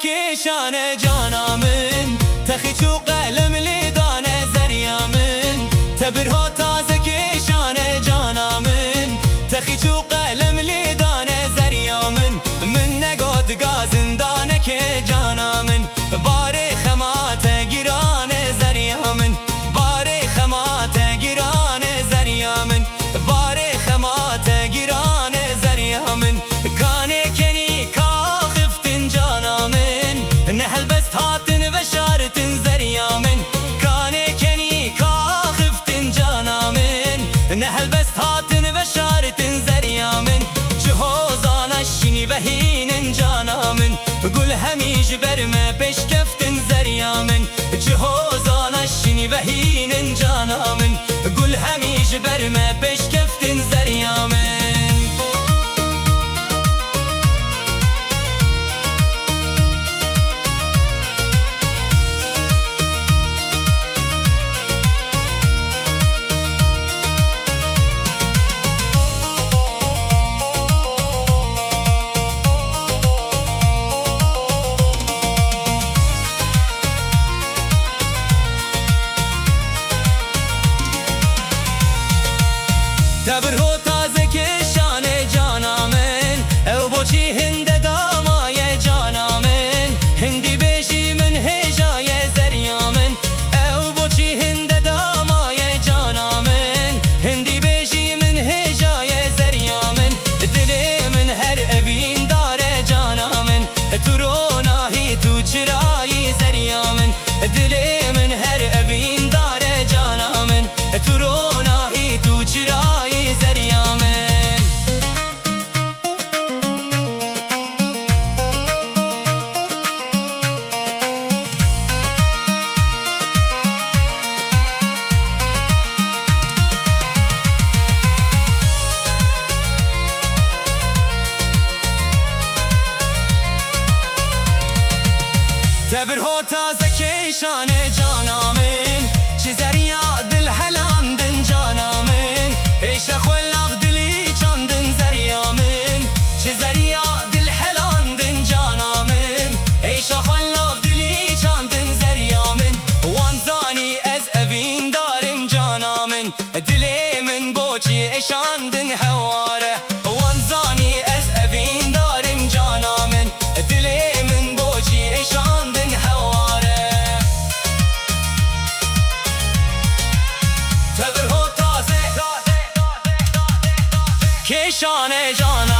کشانه جانامن تخیچو قلم لیدانه زریامن تبرها تازه کشانه جانامن تخیچو قلم لیدانه زریامن من نگاد گازندانه که جانامن باره خمات گیرانه زریامن باره خمات گیرانه زریامن باره خمات گیرانه زریامن کانه کنی کاخفتن جانامن نهل بس هاتن و شارتن زریامن کانه کنی کاخفتن جانامن نهل بس هاتن و شارتن زریامن جهوزان الشنی بهینن جانامن گل همیش برمه پیش کفتن زریامن جهوزان الشنی بهینن جانامن گل همیش برمه پیش کفتن زریامن تبرهو تازه کشانه جانامن او بوچی هند دامای جانامن هندی بیشی من هجای زریامن او بوچی هند دامای جانامن هندی بیشی من هجای زریامن دل من هر اوین داره جانامن تو روناهی تو چرایی زریامن دل من هر اوین داره جانامن تو روناهی تو چرایی زریامن تبرهو تازه کشانه جانامن چی زریا دل حلاندن جانامن ایش خلاق دلی چاندن زریامن چی زریا دل حلاندن جانامن ایش خلاق دلی چاندن زریامن وانزانی از اوین دارم جانامن دلی من بوچی اشاندن حواره وانزانی از اوین دارم جانامن دلی من بوچی اشاندن کشانه جان